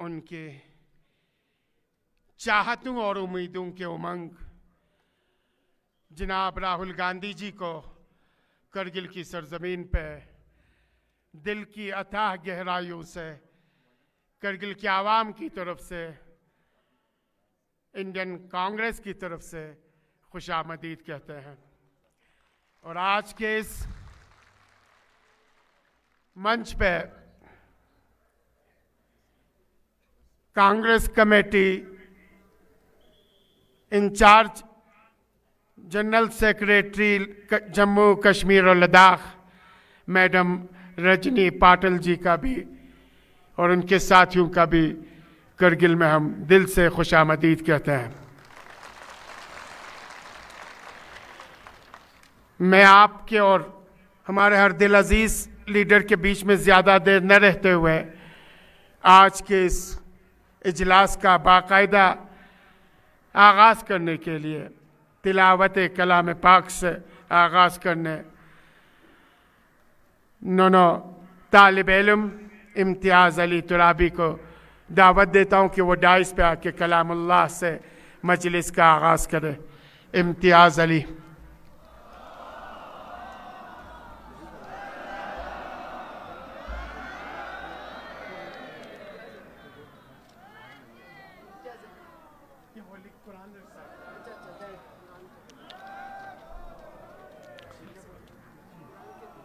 उनके चाहतों और उम्मीदों के उमंग जनाब राहुल गांधी जी को करगिल की सरजमीन पे दिल की अथाह गहराइयों से करगिल के आवाम की तरफ से इंडियन कांग्रेस की तरफ से खुशामदीद कहते हैं। और आज के इस मंच पे Congress committee in charge general secretary Jammu Kashmir और लद्दाख मैडम रजनी पाटिल जी का भी और उनके साथियों का भी करगिल में हम दिल से खुशामदीद कहते हैं। मैं आपके और हमारे हर दिल अजीज लीडर के बीच में ज़्यादा देर न रहते हुए आज के इस इजलास का बाकायदा आगाज़ करने के लिए तिलावत कलाम पाक से आगाज़ करने नौनो तालिब इल्म इम्तियाज़ अली तुराबी को दावत देता हूँ कि वो डाइस पे आके कलामुल्लाह से मजलिस का आगाज़ करे। इम्तियाज़ अली।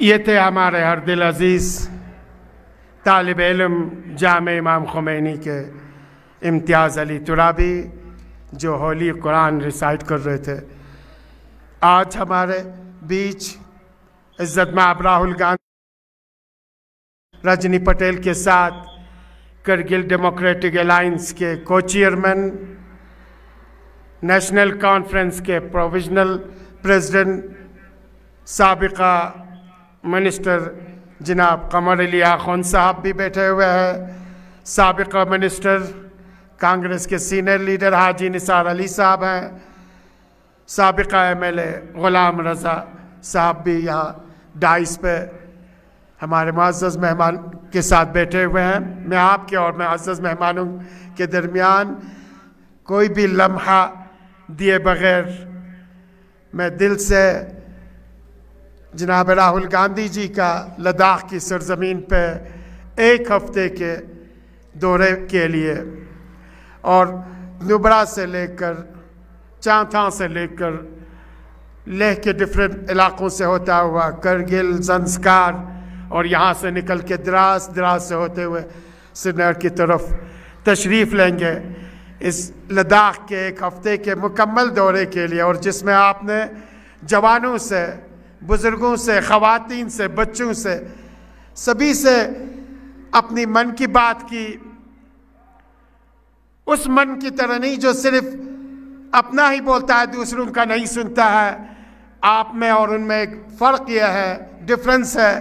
ये थे हमारे हर दिल अजीज़ तालिब इल्म जामे इमाम खुमैनी के इम्तियाज़ अली तुराबी जो होली कुरान रिसाइट कर रहे थे। आज हमारे बीच इज्जत माब राहुल गांधी, रजनी पटेल के साथ करगिल डेमोक्रेटिक अलायंस के को चेयरमैन, नेशनल कॉन्फ्रेंस के प्रोविजनल प्रेसिडेंट, साबिका मिनिस्टर जनाब कमर अली आखुन साहब भी बैठे हुए हैं, साबिका मिनिस्टर कांग्रेस के सीनियर लीडर हाजी निसार अली साहब हैं, साबिका MLA गुलाम रज़ा साहब भी यहाँ डाइस पे हमारे मुअज़्ज़ज़ मेहमान के साथ बैठे हुए हैं। मैं आपके और मुअज़्ज़ज़ मेहमानों के दरमियान कोई भी लम्हा दिए बगैर मैं दिल से जनाब राहुल गांधी जी का लद्दाख की सरजमीन पे एक हफ्ते के दौरे के लिए और नुब्रा से लेकर चांथा से लेकर लेह के डिफरेंट इलाकों से होता हुआ करगिल, ज़ंस्कार और यहाँ से निकल के द्रास से होते हुए श्रीनगर की तरफ तशरीफ़ लेंगे इस लद्दाख के एक हफ्ते के मुकम्मल दौरे के लिए, और जिसमें आपने जवानों से, बुज़ुर्गों से, ख़वातीन से, बच्चों से, सभी से अपनी मन की बात की। उस मन की तरह नहीं जो सिर्फ अपना ही बोलता है, दूसरों का नहीं सुनता है। आप में और उनमें एक फ़र्क यह है, डिफरेंस है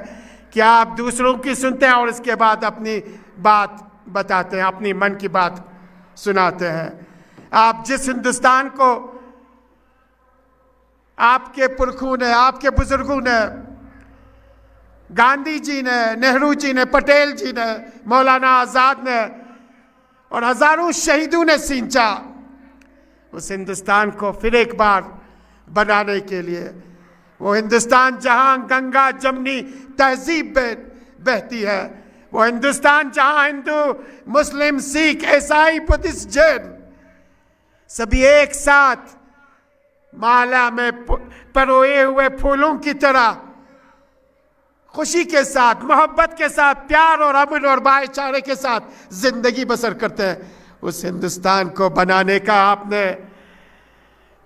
कि आप दूसरों की सुनते हैं और इसके बाद अपनी बात बताते हैं, अपनी मन की बात सुनाते हैं। आप जिस हिंदुस्तान को आपके पुरखों ने, आपके बुजुर्गों ने, गांधी जी ने, नेहरू जी ने, पटेल जी ने, मौलाना आज़ाद ने और हज़ारों शहीदों ने सींचा, उस हिंदुस्तान को फिर एक बार बनाने के लिए, वो हिंदुस्तान जहां गंगा जमनी तहजीब बहती है, वो हिंदुस्तान जहां हिंदू, मुस्लिम, सिख, ईसाई, बुद्धिस्ट, जैन सभी एक साथ माला में परोए हुए फूलों की तरह खुशी के साथ, मोहब्बत के साथ, प्यार और अमन और भाईचारे के साथ जिंदगी बसर करते हैं। उस हिंदुस्तान को बनाने का आपने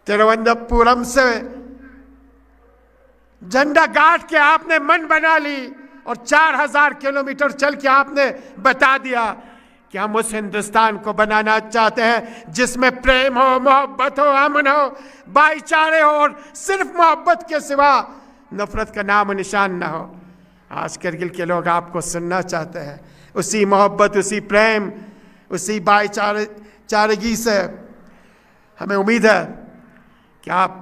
तिरुवनंतपुरम से झंडा गाड़ के आपने मन बना ली और 4000 किलोमीटर चल के आपने बता दिया कि हम उस हिंदुस्तान को बनाना चाहते हैं जिसमें प्रेम हो, मोहब्बत हो, अमन हो, भाईचारे हो और सिर्फ मोहब्बत के सिवा नफरत का नाम निशान ना हो। आज करगिल के लोग आपको सुनना चाहते हैं, उसी मोहब्बत, उसी प्रेम, उसी भाईचारगी से हमें उम्मीद है कि आप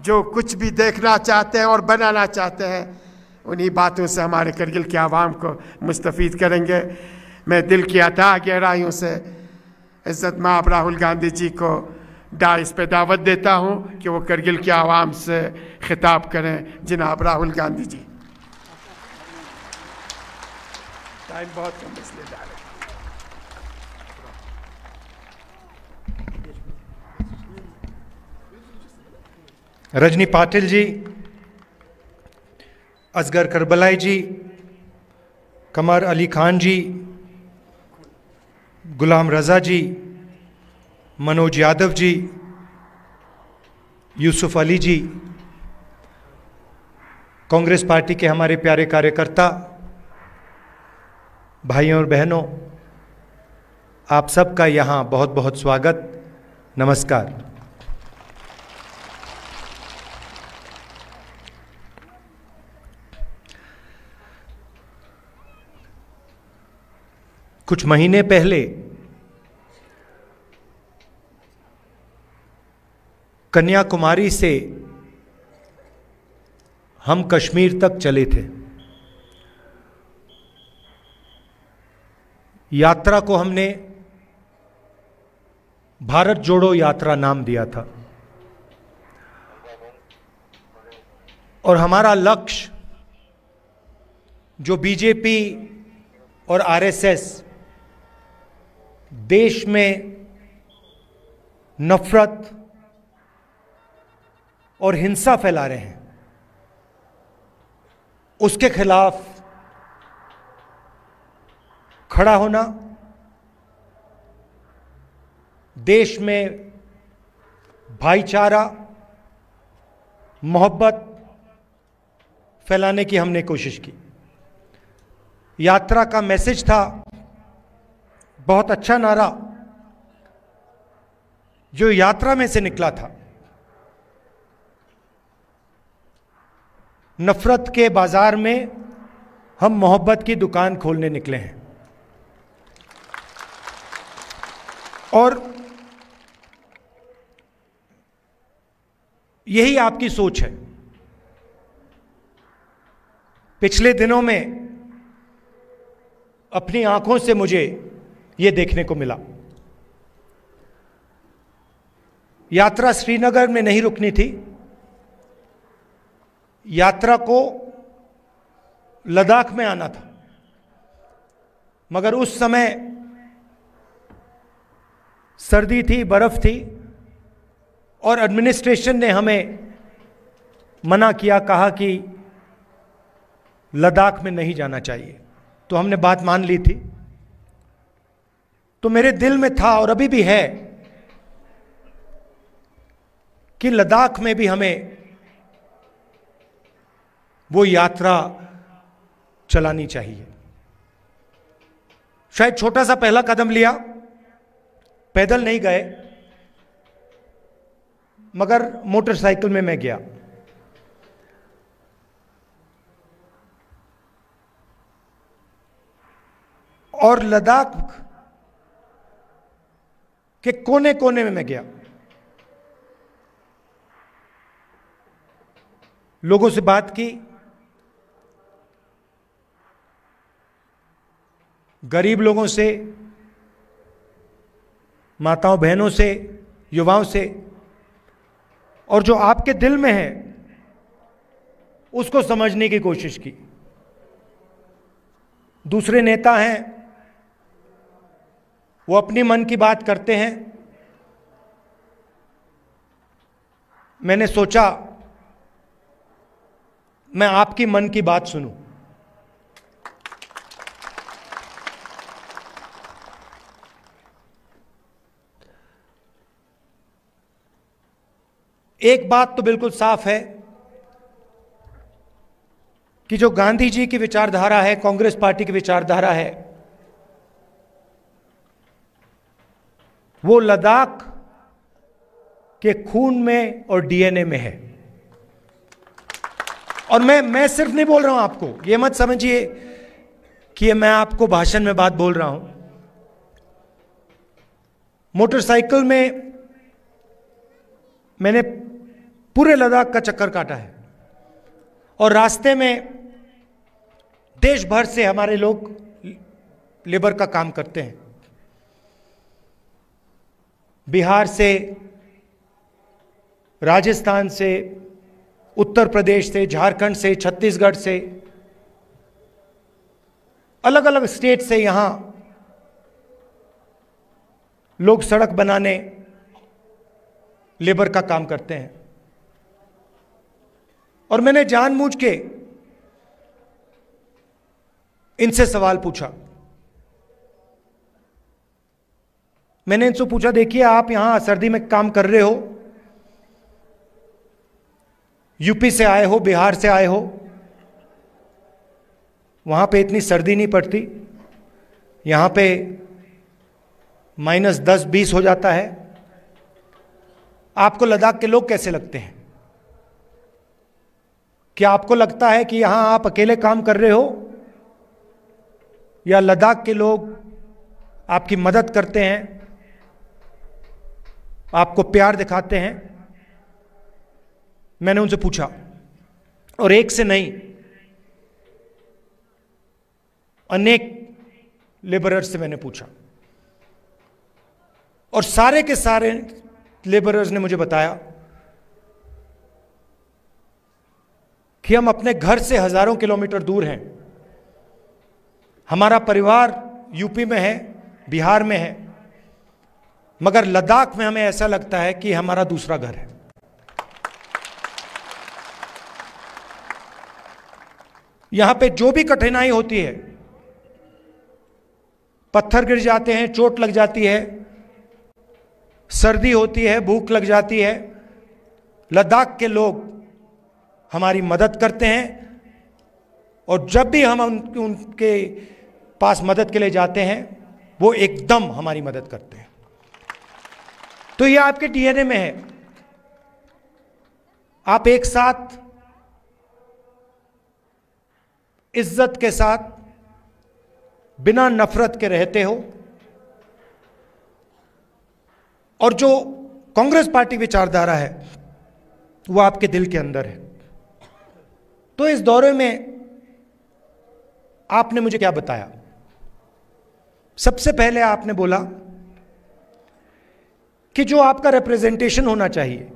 जो कुछ भी देखना चाहते हैं और बनाना चाहते हैं उन्हीं बातों से हमारे करगिल के आवाम को मुस्तफ़ीद करेंगे। मैं दिल की अता गहराइयों से इज़्ज़त माब राहुल गांधी जी को डाइस पे दावत देता हूँ कि वो करगिल के आवाम से खिताब करें। जनाब राहुल गांधी जी। टाइम बहुत कम इसलिए जा रहे हैं। रजनी पाटिल जी, असगर करबलाई जी, कमर अली खान जी, गुलाम रज़ा जी, मनोज यादव जी, यूसुफ अली जी, कांग्रेस पार्टी के हमारे प्यारे कार्यकर्ता भाइयों और बहनों, आप सबका यहाँ बहुत बहुत स्वागत, नमस्कार। कुछ महीने पहले कन्याकुमारी से हम कश्मीर तक चले थे। यात्रा को हमने भारत जोड़ो यात्रा नाम दिया था और हमारा लक्ष्य जो बीजेपी और आरएसएस देश में नफरत और हिंसा फैला रहे हैं, उसके खिलाफ खड़ा होना, देश में भाईचारा, मोहब्बत फैलाने की हमने कोशिश की। यात्रा का मैसेज था बहुत अच्छा नारा जो यात्रा में से निकला था, नफरत के बाजार में हम मोहब्बत की दुकान खोलने निकले हैं। और यही आपकी सोच है। पिछले दिनों में अपनी आंखों से मुझे यह देखने को मिला। यात्रा श्रीनगर में नहीं रुकनी थी, यात्रा को लद्दाख में आना था, मगर उस समय सर्दी थी, बर्फ थी और एडमिनिस्ट्रेशन ने हमें मना किया, कहा कि लद्दाख में नहीं जाना चाहिए। तो हमने बात मान ली थी। तो मेरे दिल में था और अभी भी है कि लद्दाख में भी हमें वो यात्रा चलानी चाहिए। शायद छोटा सा पहला कदम लिया, पैदल नहीं गए, मगर मोटरसाइकिल में मैं गया। और लद्दाख के कोने कोने में मैं गया, लोगों से बात की, गरीब लोगों से, माताओं बहनों से, युवाओं से, और जो आपके दिल में है उसको समझने की कोशिश की। दूसरे नेता हैं, वो अपनी मन की बात करते हैं। मैंने सोचा मैं आपकी मन की बात सुनूं। एक बात तो बिल्कुल साफ है कि जो गांधी जी की विचारधारा है, कांग्रेस पार्टी की विचारधारा है, वो लद्दाख के खून में और डीएनए में है। और मैं सिर्फ नहीं बोल रहा हूं आपको, ये मत समझिए कि मैं आपको भाषण में बात बोल रहा हूं। मोटरसाइकिल में मैंने पूरे लद्दाख का चक्कर काटा है और रास्ते में देश भर से हमारे लोग लेबर का काम करते हैं। बिहार से, राजस्थान से, उत्तर प्रदेश से, झारखंड से, छत्तीसगढ़ से, अलग अलग स्टेट से यहां लोग सड़क बनाने, लेबर का काम करते हैं। और मैंने जानबूझ के इनसे सवाल पूछा। मैंने इनसे पूछा, देखिए आप यहां सर्दी में काम कर रहे हो, यूपी से आए हो, बिहार से आए हो, वहां पे इतनी सर्दी नहीं पड़ती, यहां पे -10-20 हो जाता है, आपको लद्दाख के लोग कैसे लगते हैं? क्या आपको लगता है कि यहां आप अकेले काम कर रहे हो या लद्दाख के लोग आपकी मदद करते हैं, आपको प्यार दिखाते हैं? मैंने उनसे पूछा, और एक से नहीं, अनेक लेबरर्स से मैंने पूछा, और सारे के सारे लेबरर्स ने मुझे बताया कि हम अपने घर से हजारों किलोमीटर दूर हैं, हमारा परिवार यूपी में है, बिहार में है, मगर लद्दाख में हमें ऐसा लगता है कि हमारा दूसरा घर है। यहां पे जो भी कठिनाई होती है, पत्थर गिर जाते हैं, चोट लग जाती है, सर्दी होती है, भूख लग जाती है, लद्दाख के लोग हमारी मदद करते हैं, और जब भी हम उनके पास मदद के लिए जाते हैं वो एकदम हमारी मदद करते हैं। तो ये आपके डीएनए में है। आप एक साथ इज्जत के साथ बिना नफरत के रहते हो, और जो कांग्रेस पार्टी विचारधारा है वो आपके दिल के अंदर है। तो इस दौरे में आपने मुझे क्या बताया? सबसे पहले आपने बोला कि जो आपका रिप्रेजेंटेशन होना चाहिए,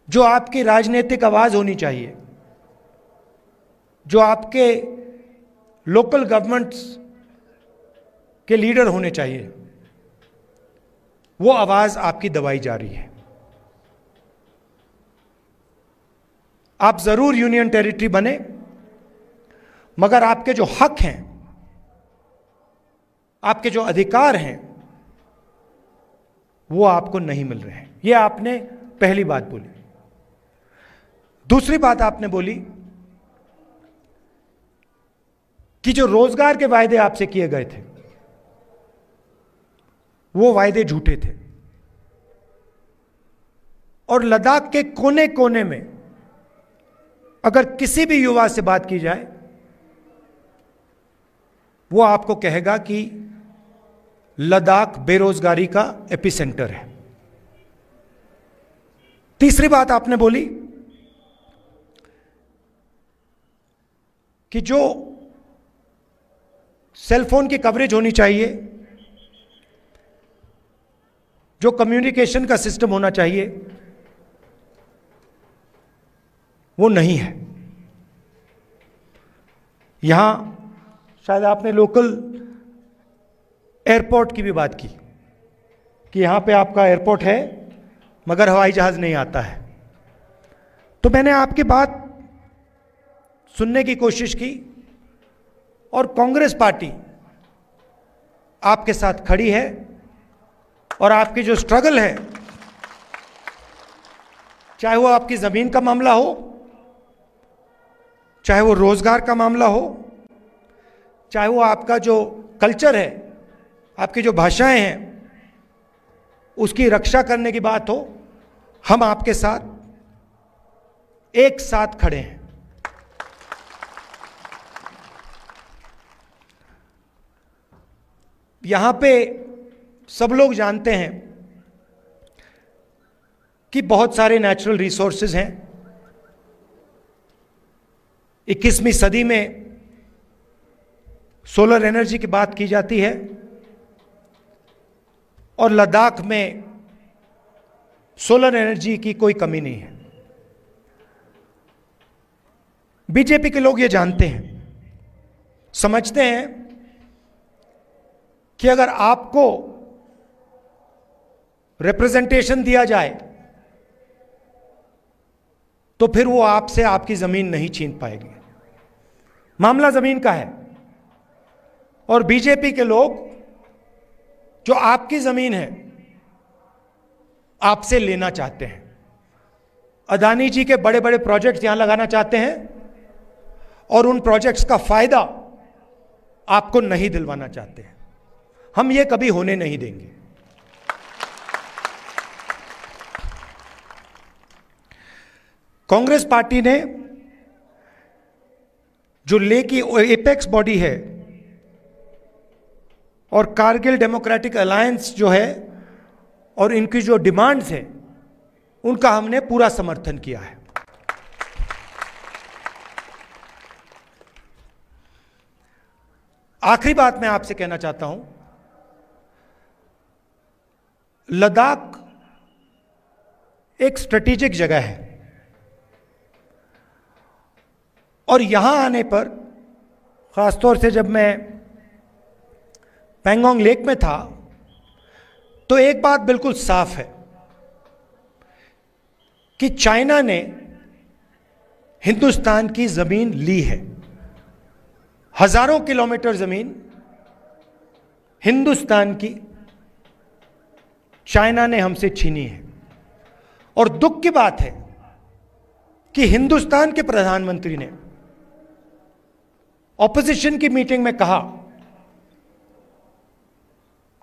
जो आपकी राजनीतिक आवाज होनी चाहिए, जो आपके लोकल गवर्नमेंट्स के लीडर होने चाहिए, वो आवाज आपकी दबाई जा रही है। आप जरूर यूनियन टेरिटरी बने, मगर आपके जो हक हैं, आपके जो अधिकार हैं, वो आपको नहीं मिल रहे हैं। ये आपने पहली बात बोली। दूसरी बात आपने बोली कि जो रोजगार के वायदे आपसे किए गए थे वो वायदे झूठे थे, और लद्दाख के कोने कोने में अगर किसी भी युवा से बात की जाए वो आपको कहेगा कि लद्दाख बेरोजगारी का एपिसेंटर है। तीसरी बात आपने बोली कि जो सेलफोन की कवरेज होनी चाहिए, जो कम्युनिकेशन का सिस्टम होना चाहिए, वो नहीं है। यहां शायद आपने लोकल एयरपोर्ट की भी बात की कि यहां पे आपका एयरपोर्ट है मगर हवाई जहाज नहीं आता है। तो मैंने आपकी बात सुनने की कोशिश की, और कांग्रेस पार्टी आपके साथ खड़ी है, और आपकी जो स्ट्रगल है, चाहे वो आपकी जमीन का मामला हो, चाहे वो रोजगार का मामला हो, चाहे वो आपका जो कल्चर है, आपकी जो भाषाएं हैं, उसकी रक्षा करने की बात हो, हम आपके साथ एक साथ खड़े हैं। यहां पे सब लोग जानते हैं कि बहुत सारे नेचुरल रिसोर्सेज हैं। 21वीं सदी में सोलर एनर्जी की बात की जाती है, और लद्दाख में सोलर एनर्जी की कोई कमी नहीं है। बीजेपी के लोग ये जानते हैं, समझते हैं कि अगर आपको रिप्रेजेंटेशन दिया जाए तो फिर वो आपसे आपकी जमीन नहीं छीन पाएगी। मामला जमीन का है, और बीजेपी के लोग जो आपकी जमीन है आपसे लेना चाहते हैं। अदानी जी के बड़े बड़े प्रोजेक्ट्स यहां लगाना चाहते हैं, और उन प्रोजेक्ट्स का फायदा आपको नहीं दिलवाना चाहते हैं। हम ये कभी होने नहीं देंगे। कांग्रेस पार्टी ने जो लेह की एपेक्स बॉडी है और कारगिल डेमोक्रेटिक अलायंस जो है, और इनकी जो डिमांड्स हैं, उनका हमने पूरा समर्थन किया है। आखिरी बात मैं आपसे कहना चाहता हूं, लद्दाख एक स्ट्रेटेजिक जगह है, और यहां आने पर, खासतौर से जब मैं पैंगोंग लेक में था, तो एक बात बिल्कुल साफ है कि चाइना ने हिंदुस्तान की जमीन ली है। हजारों किलोमीटर जमीन हिंदुस्तान की चाइना ने हमसे छीनी है। और दुख की बात है कि हिंदुस्तान के प्रधानमंत्री ने ऑपोजिशन की मीटिंग में कहा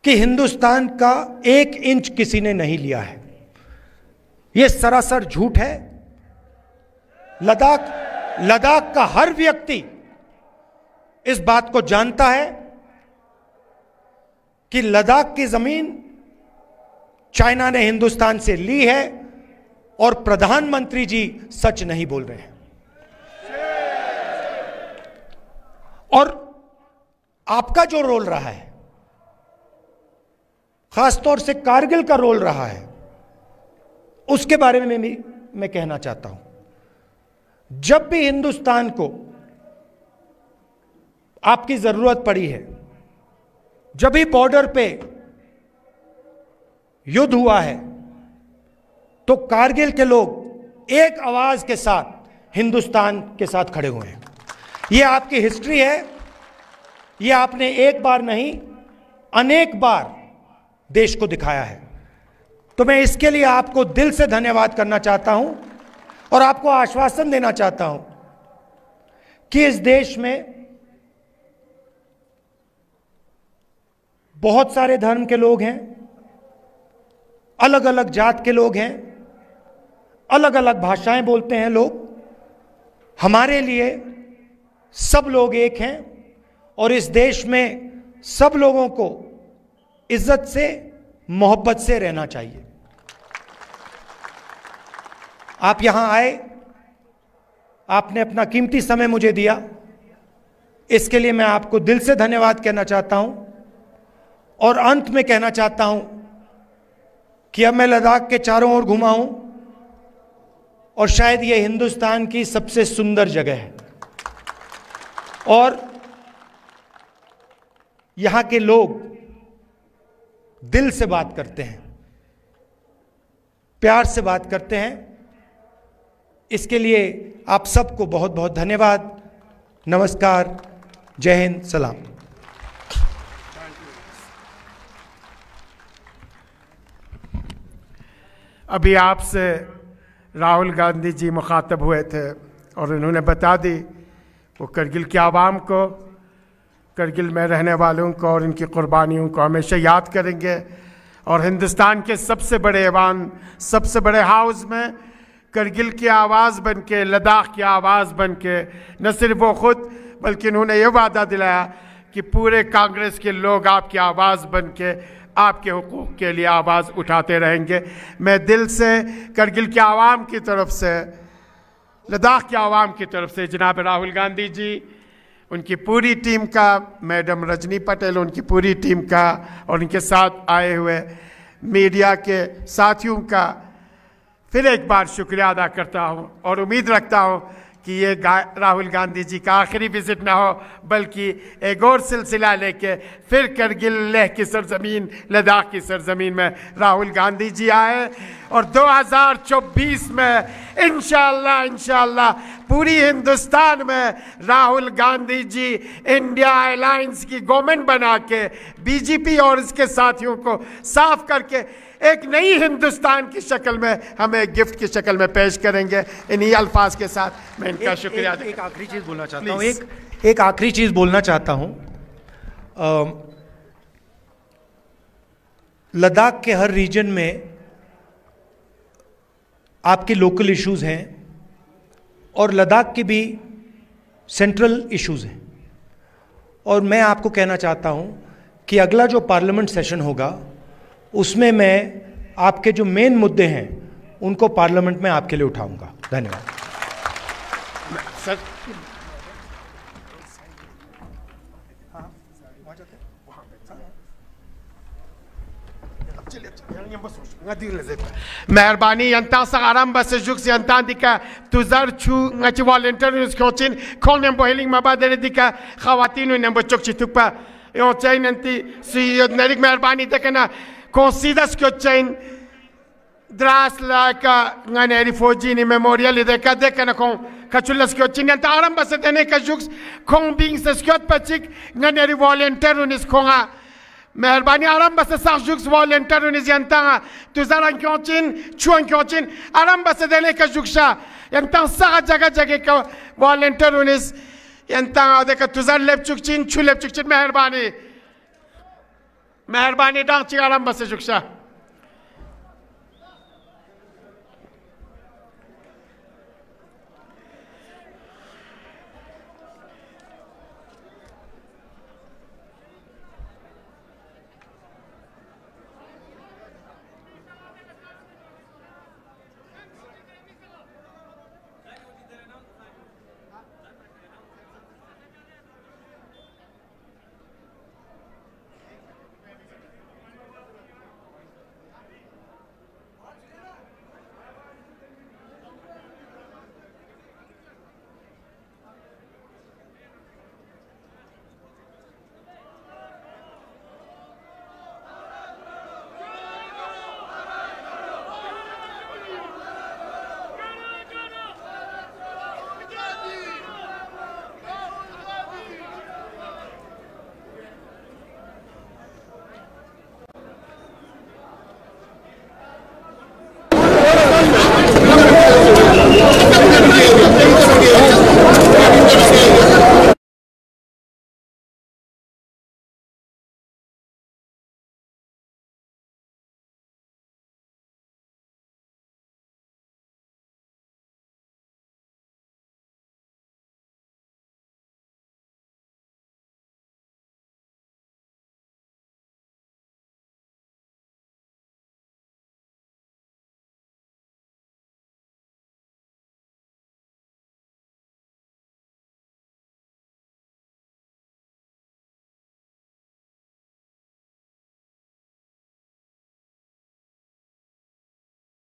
कि हिंदुस्तान का 1 इंच किसी ने नहीं लिया है। यह सरासर झूठ है। लद्दाख का हर व्यक्ति इस बात को जानता है कि लद्दाख की जमीन चाइना ने हिंदुस्तान से ली है और प्रधानमंत्री जी सच नहीं बोल रहे हैं। और आपका जो रोल रहा है, खासतौर से कारगिल का रोल रहा है, उसके बारे में मैं कहना चाहता हूं। जब भी हिंदुस्तान को आपकी जरूरत पड़ी है, जब भी बॉर्डर पे युद्ध हुआ है, तो कारगिल के लोग एक आवाज के साथ हिंदुस्तान के साथ खड़े हुए हैं। यह आपकी हिस्ट्री है। यह आपने एक बार नहीं, अनेक बार देश को दिखाया है। तो मैं इसके लिए आपको दिल से धन्यवाद करना चाहता हूं और आपको आश्वासन देना चाहता हूं कि इस देश में बहुत सारे धर्म के लोग हैं, अलग अलग जात के लोग हैं, अलग अलग भाषाएं बोलते हैं लोग। हमारे लिए सब लोग एक हैं और इस देश में सब लोगों को इज्जत से, मोहब्बत से रहना चाहिए। आप यहां आए, आपने अपना कीमती समय मुझे दिया, इसके लिए मैं आपको दिल से धन्यवाद कहना चाहता हूं। और अंत में कहना चाहता हूं कि अब मैं लद्दाख के चारों ओर घुमा हूं और शायद यह हिंदुस्तान की सबसे सुंदर जगह है और यहां के लोग दिल से बात करते हैं, प्यार से बात करते हैं। इसके लिए आप सबको बहुत बहुत धन्यवाद। नमस्कार, जय हिंद, सलाम। अभी आपसे राहुल गांधी जी मुखातब हुए थे और उन्होंने बता दी वो करगिल की आवाम को, करगिल में रहने वालों को और इनकी कुर्बानियों को हमेशा याद करेंगे। और हिंदुस्तान के सबसे बड़े ऐवान, सबसे बड़े हाउस में करगिल की आवाज़ बन के, लद्दाख की आवाज़ बन के, न सिर्फ वो खुद बल्कि उन्होंने ये वादा दिलाया कि पूरे कांग्रेस के लोग आपकी आवाज़ बन के आपके हुकूक के लिए आवाज़ उठाते रहेंगे। मैं दिल से करगिल की आवाम की तरफ से, लद्दाख की आवाम की तरफ से जनाब राहुल गांधी जी, उनकी पूरी टीम का, मैडम रजनी पटेल, उनकी पूरी टीम का और उनके साथ आए हुए मीडिया के साथियों का फिर एक बार शुक्रिया अदा करता हूं और उम्मीद रखता हूं कि ये राहुल गांधी जी का आखिरी विजिट ना हो, बल्कि एक और सिलसिला लेके फिर करगिल, लेह की सरजमीन, लद्दाख की सरजमीन में राहुल गांधी जी आए और 2024 में इंशाअल्लाह पूरी हिंदुस्तान में राहुल गांधी जी इंडिया अलायंस की गवर्नमेंट बना के बीजेपी और इसके साथियों को साफ करके एक नई हिंदुस्तान की शक्ल में हमें गिफ्ट की शक्ल में पेश करेंगे। इन्हीं अल्फाज के साथ मैं इनका शुक्रिया एक आखिरी चीज़ बोलना चाहता हूँ। एक आखिरी चीज़ बोलना चाहता हूँ। लद्दाख के हर रीजन में आपके लोकल इश्यूज हैं और लद्दाख के भी सेंट्रल इश्यूज हैं। और मैं आपको कहना चाहता हूँ कि अगला जो पार्लियामेंट सेशन होगा उसमें मैं आपके जो मेन मुद्दे हैं उनको पार्लियामेंट में आपके लिए उठाऊंगा। धन्यवाद सर। मेहरबानी यंता सगाराम बस जुक्स यंता दिका तुजार छु ngach volunteers coachin konem boiling mabadere dika khawatinu nembo chokchitukpa yo chain anti si yodnerik meherbani dekana considers que chain dras la ka ngane refugee ni memorial deka dekana kon kachulas que chain yanta aram bas dene ka juks kon being skot pachik ngane volunteers konga Meherbani aram basa sarjuk volunteer unis yantanga tuzaran kyonchin chuan kyonchin aram basa dele ka juksha yantang saga jaga jaga ka volunteer unis yantanga de ka tuzar lep chukchin chu lep chukchin meherbani dang chi aram basa juksha